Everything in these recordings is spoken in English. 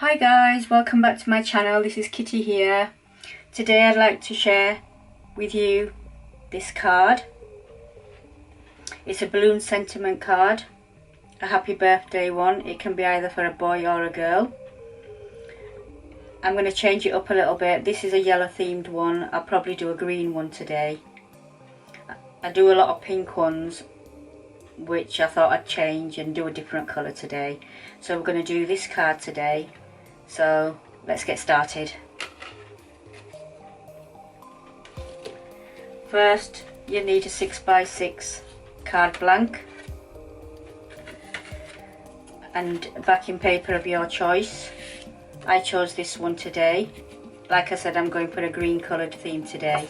Hi guys, welcome back to my channel. This is Kitty here. Today I'd like to share with you this card. It's a balloon sentiment card, a happy birthday one. It can be either for a boy or a girl. I'm going to change it up a little bit. This is a yellow themed one. I'll probably do a green one today. I do a lot of pink ones, which I thought I'd change and do a different colour today. So we're going to do this card today. So let's get started. First, you need a 6x6 card blank and backing paper of your choice. I chose this one today. Like I said, I'm going for a green coloured theme today.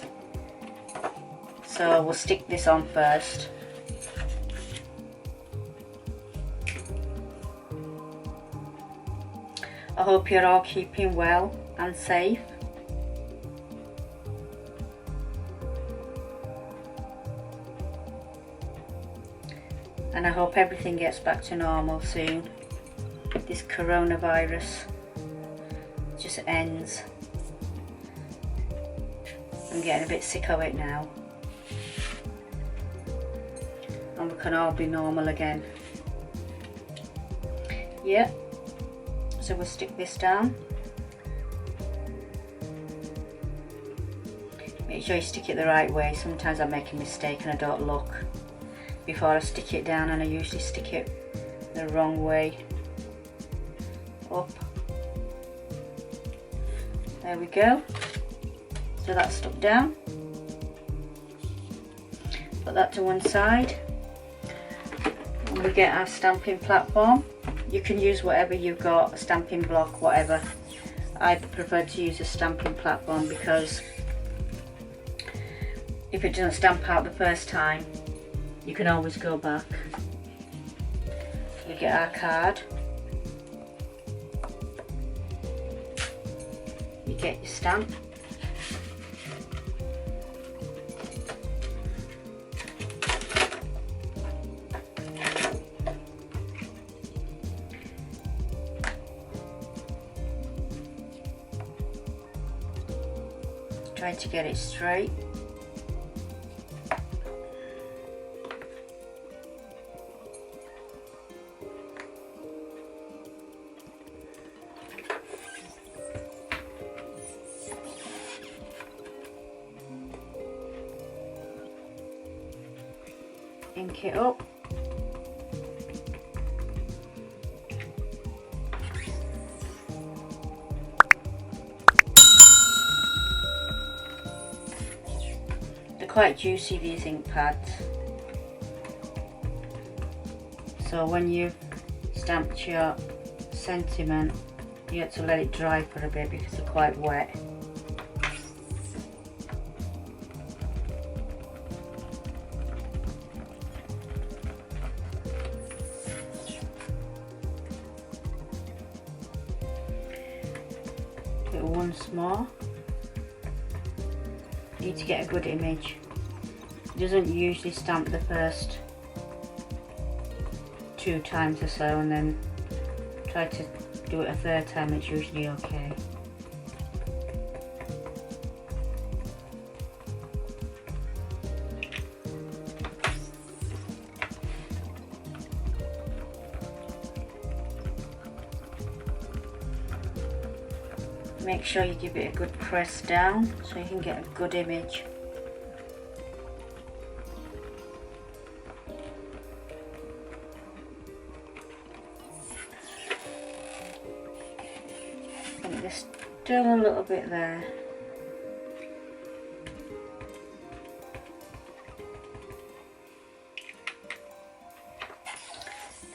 So we'll stick this on first. I hope you're all keeping well and safe. And I hope everything gets back to normal soon. This coronavirus just ends. I'm getting a bit sick of it now. And we can all be normal again. Yeah. So we'll stick this down. Make sure you stick it the right way. Sometimes I make a mistake and I don't look before I stick it down, and I usually stick it the wrong way. Up. There we go. So that's stuck down. Put that to one side. And we get our stamping platform. You can use whatever you've got, a stamping block, whatever. I prefer to use a stamping platform because if it doesn't stamp out the first time, you can always go back. We get our card. You get your stamp. Trying to get it straight. Ink it up. Quite juicy, these ink pads, so when you've stamped your sentiment you have to let it dry for a bit because they're quite wet. Do it once more. Need to get a good image. It doesn't usually stamp the first 2 times or so, and then try to do it a 3rd time. It's usually okay. Make sure you give it a good press down so you can get a good image. I think there's still a little bit there.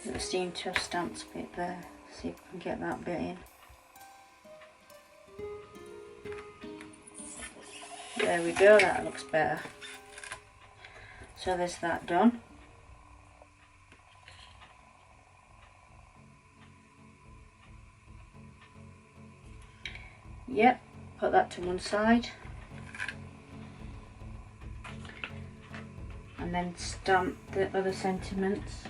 It seemed to have stamped a bit there. See if we can get that bit in. There we go, that looks better. So there's that done. Yep, put that to one side. And then stamp the other sentiments.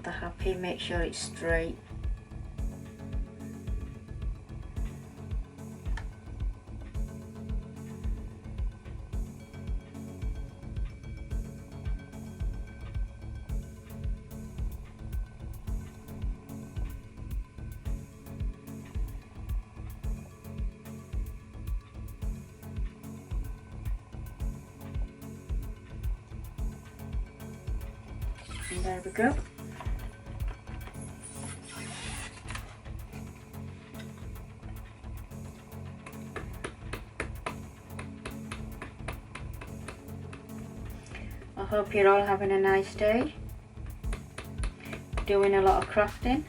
the happy, make sure it's straight. And there we go. I hope you're all having a nice day, doing a lot of crafting.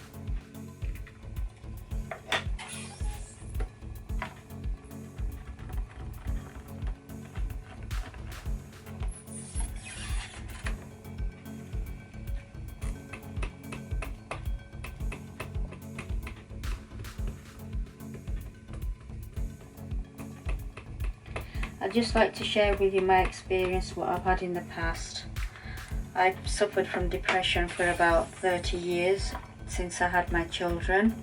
I'd just like to share with you my experience, what I've had in the past. I've suffered from depression for about 30 years since I had my children,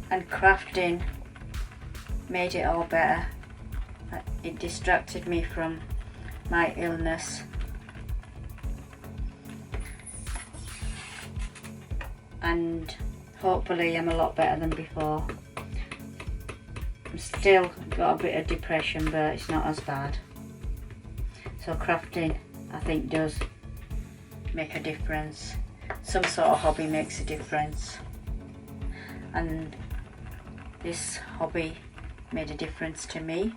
and crafting made it all better. It distracted me from my illness, and hopefully I'm a lot better than before. I'm still got a bit of depression, but it's not as bad. So crafting, I think, does make a difference. Some sort of hobby makes a difference, and this hobby made a difference to me.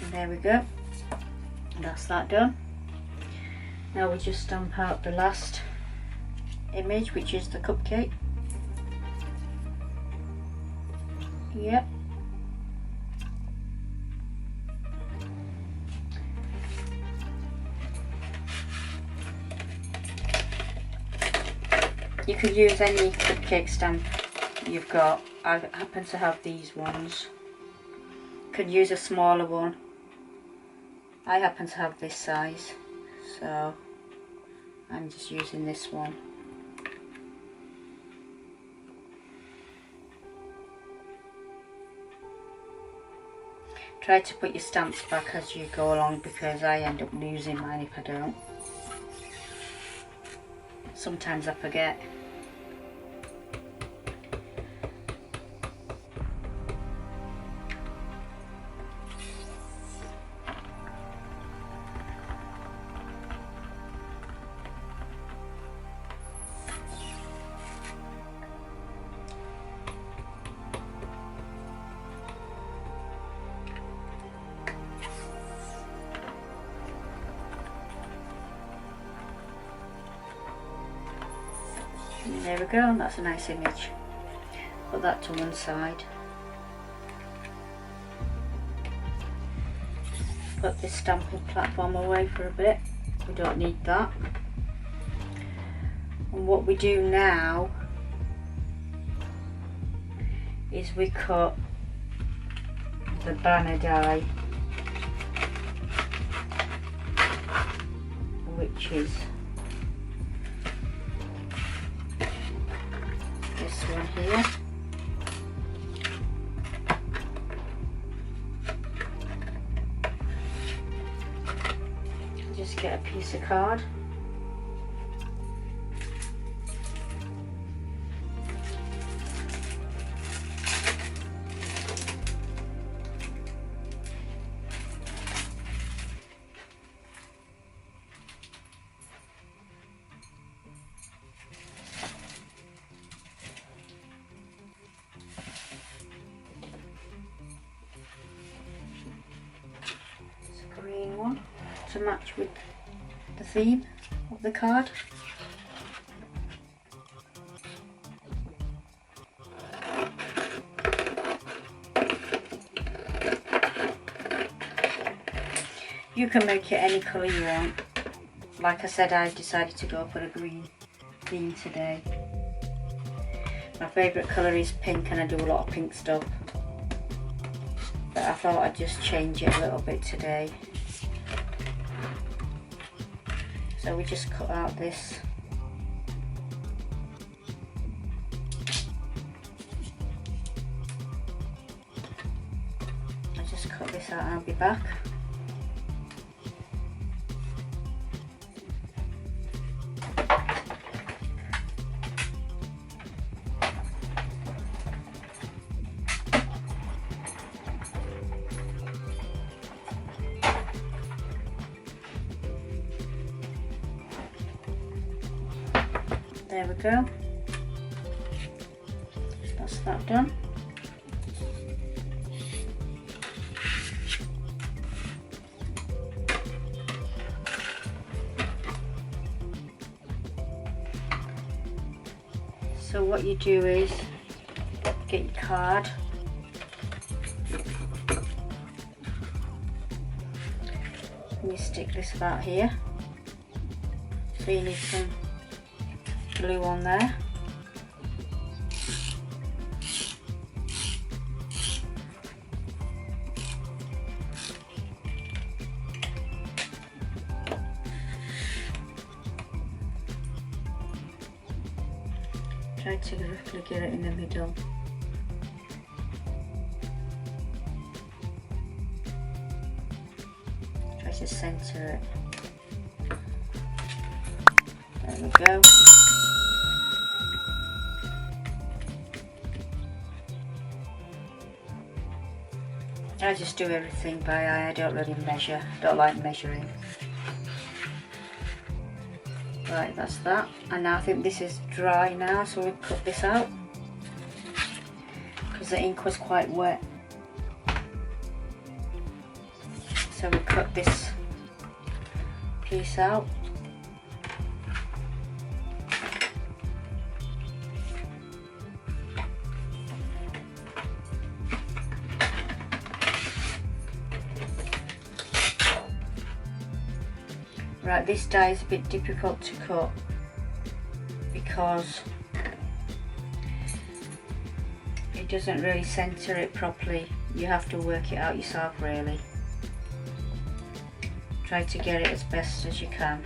And there we go, that's that done. Now we just stamp out the last image, which is the cupcake. Yep. You could use any cupcake stamp you've got. I happen to have these ones. Could use a smaller one. I happen to have this size, so I'm just using this one. Try to put your stamps back as you go along, because I end up losing mine if I don't. Sometimes I forget. And there we go, that's a nice image. Put that to one side. Put this stamping platform away for a bit, we don't need that. And what we do now is we cut the banner die, which is this one here. Just get a piece of card. Green one to match with the theme of the card. You can make it any colour you want. Like I said, I decided to go for a green theme today. My favourite colour is pink, and I do a lot of pink stuff. but I thought I'd just change it a little bit today. So we just cut out this. I just cut this out and I'll be back. There we go. That's that done. So what you do is get your card, and you stick this about here. So you need some glue on there. Try to roughly get it in the middle. Try to center it. There we go. I just do everything by eye. I don't really measure. Don't like measuring. Right, that's that. And now I think this is dry now, so we'll cut this out because the ink was quite wet. So we cut this piece out. Right, this die is a bit difficult to cut because it doesn't really center it properly. You have to work it out yourself really. Try to get it as best as you can.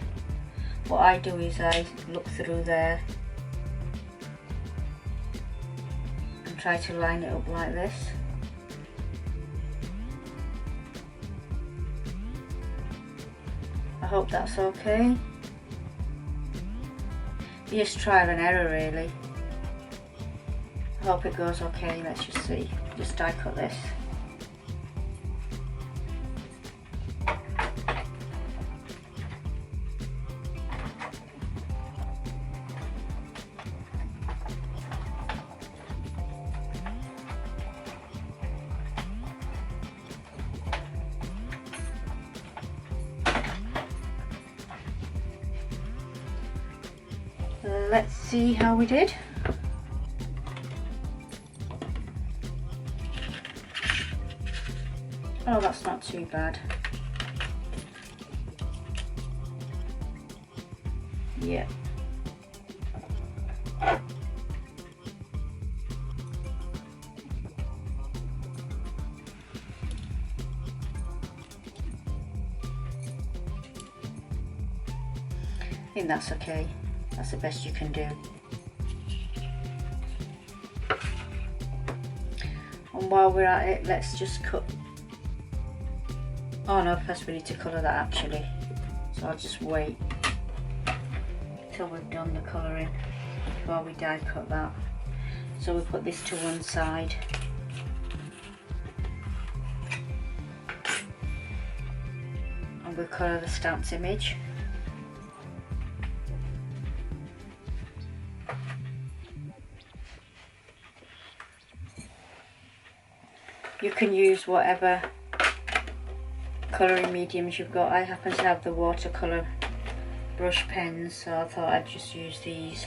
What I do is I look through there and try to line it up like this. I hope that's okay. Just trial and error really. I hope it goes okay. Let's just see. Just die cut this. Let's see how we did. Oh, that's not too bad. Yeah. I think that's okay. That's the best you can do. And while we're at it, let's just cut. Oh no, first we need to colour that actually. So I'll just wait till we've done the colouring before we die cut that. So we put this to one side. And we'll colour the stamped image. You can use whatever colouring mediums you've got. I happen to have the watercolour brush pens, so I thought I'd just use these.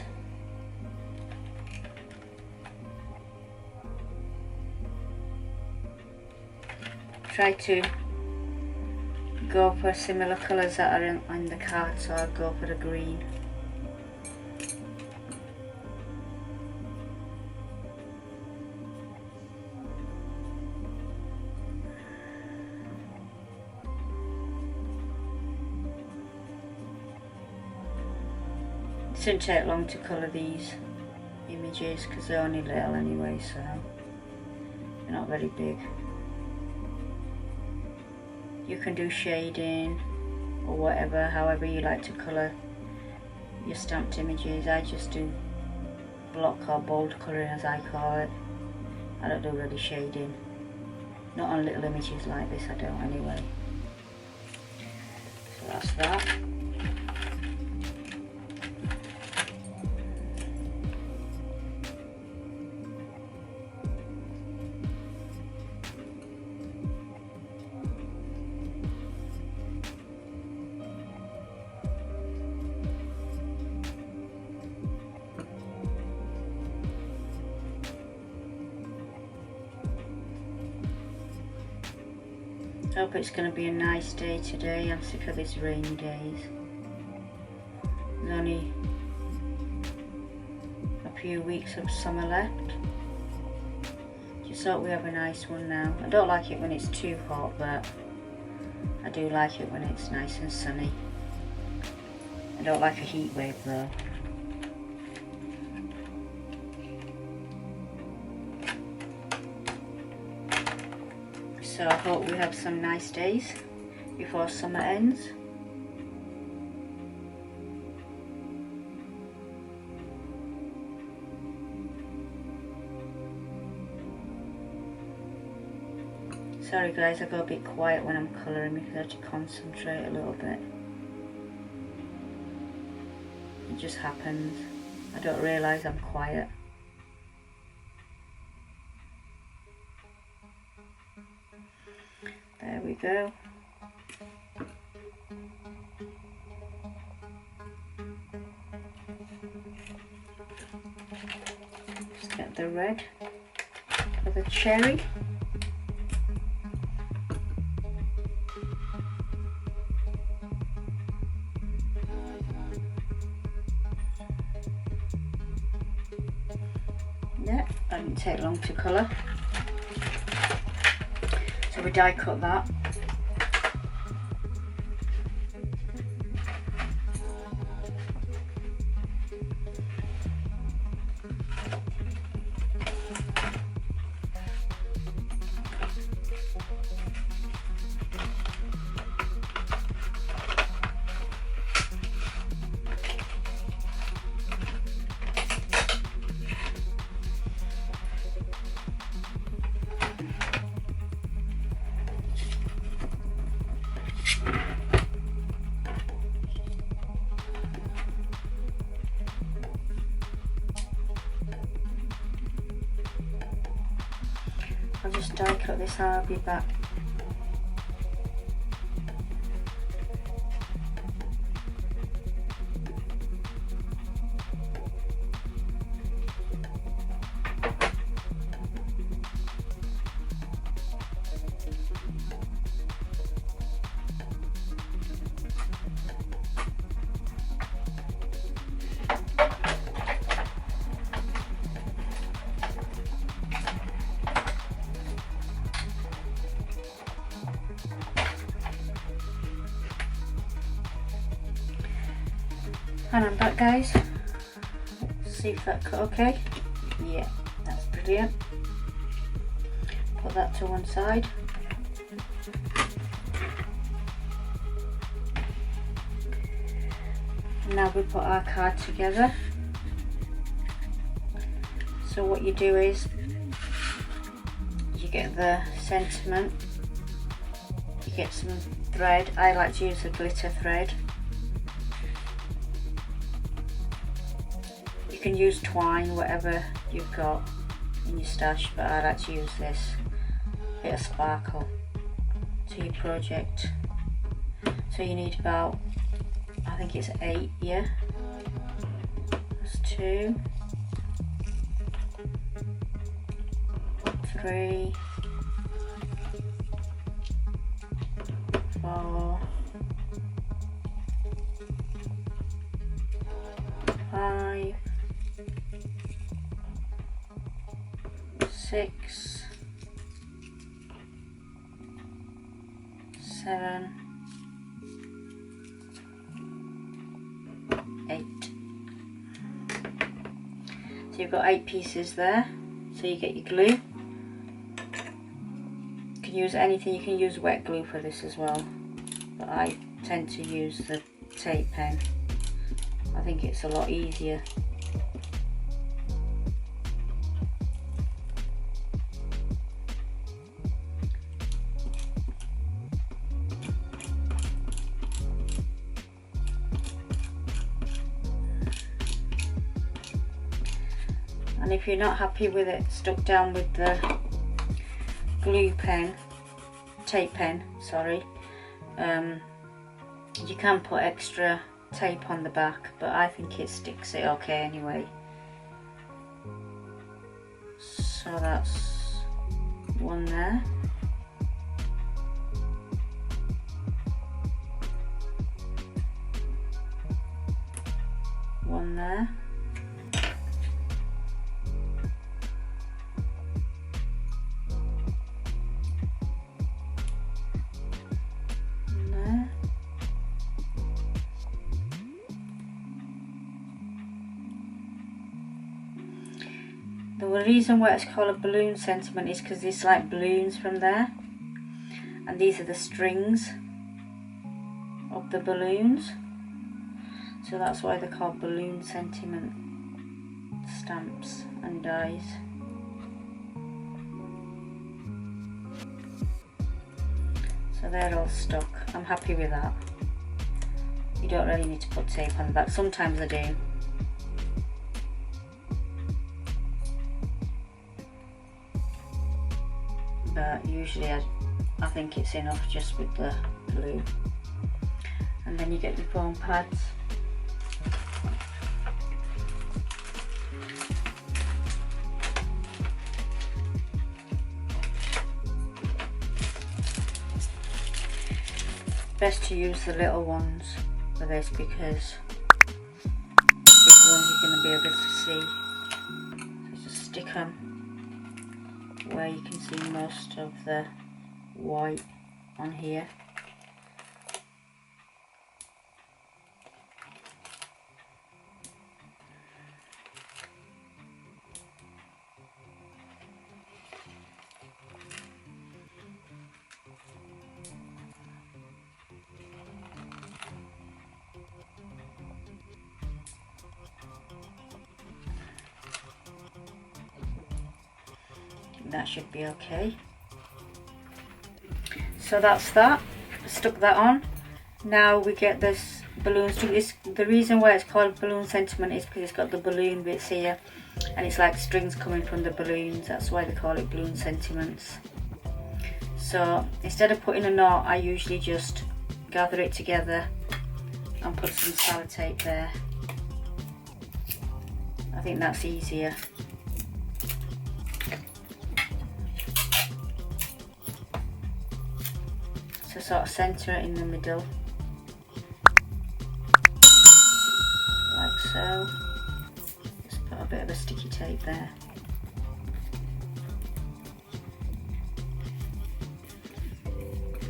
Try to go for similar colours that are in the card, so I'll go for the green. shouldn't take long to colour these images because they're only little anyway, so they're not very big. You can do shading or whatever, however you like to colour your stamped images. I just do block or bold colouring, as I call it. I don't do really shading. Not on little images like this, I don't anyway. So that's that. I hope it's going to be a nice day today. I'm sick of these rainy days. There's only a few weeks of summer left. Just hope we have a nice one now. I don't like it when it's too hot, but I do like it when it's nice and sunny. I don't like a heat wave though. So I hope we have some nice days before summer ends. Sorry guys, I go a bit quiet when I'm colouring because I have to concentrate a little bit. It just happens. I don't realise I'm quiet. There we go. Just get the red for the cherry. Yeah, that didn't take long to colour. So we die cut that. I'll just die cut this and I'll be back. And I'm back guys. Let's see if that cut okay. Yeah, that's brilliant. Put that to one side. Now we put our card together. So what you do is you get the sentiment, you get some thread. I like to use a glitter thread. You can use twine, whatever you've got in your stash, but I like to use this bit of sparkle to your project. So you need about, I think it's 8, yeah? That's 2, 3, 4, 5, 6, 7, 8. So you've got 8 pieces there. So you get your glue. You can use anything, you can use wet glue for this as well. But I tend to use the tape pen. I think it's a lot easier. And if you're not happy with it stuck down with the glue pen, tape pen, sorry, you can put extra tape on the back, but I think it sticks it okay anyway. So that's one there. One there. The reason why it's called a balloon sentiment is because it's like balloons from there, and these are the strings of the balloons, so that's why they're called balloon sentiment stamps and dies. So they're all stuck. I'm happy with that. You don't really need to put tape on the back. Sometimes I do. But usually I think it's enough just with the glue. And then you get your foam pads. Best to use the little ones for this because big ones you're going to be able to see. So just stick them where you can see most of the white on here. That should be okay. So that's that. Stuck that on. Now we get this balloon string. The reason why it's called balloon sentiment is because it's got the balloon bits here, and it's like strings coming from the balloons. That's why they call it balloon sentiments. So instead of putting a knot, I usually just gather it together and put some sellotape there. I think that's easier. So sort of centre it in the middle, like so. Just put a bit of a sticky tape there.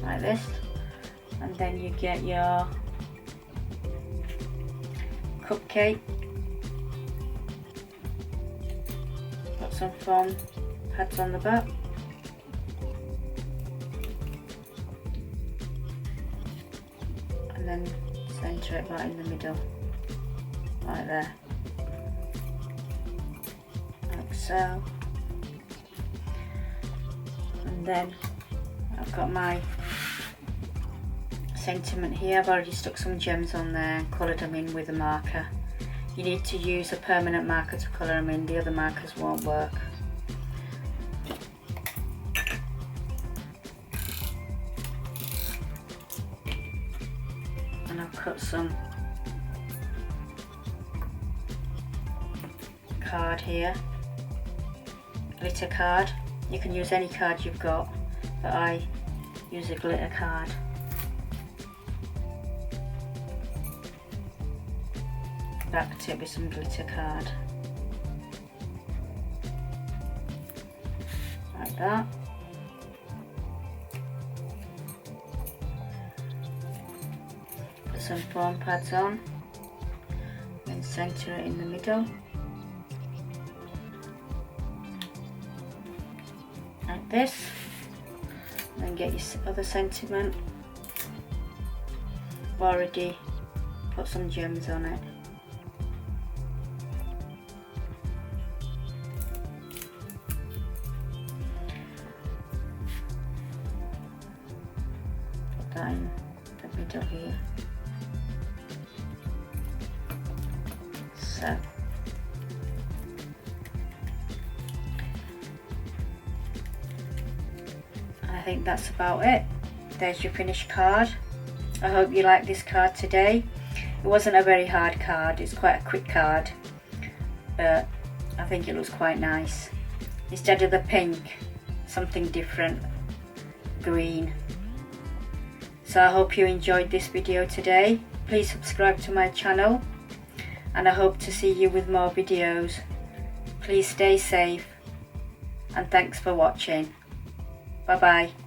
Like this. And then you get your cupcake. Put some foam pads on the back. And then centre it right in the middle, like there, like so. And then I've got my sentiment here. I've already stuck some gems on there and coloured them in with a marker. You need to use a permanent marker to colour them in, the other markers won't work. And I've cut some card here, glitter card. You can use any card you've got, but I use a glitter card. Backed it with some glitter card, like that. Put some foam pads on, then centre it in the middle. like this. Then get your other sentiment. I've already put some gems on it. Put that in the middle here. So I think that's about it. There's your finished card. I hope you like this card today. It wasn't a very hard card, it's quite a quick card, but I think it looks quite nice. Instead of the pink, something different, green. So I hope you enjoyed this video today. Please subscribe to my channel, and I hope to see you with more videos. Please stay safe, and thanks for watching. Bye bye.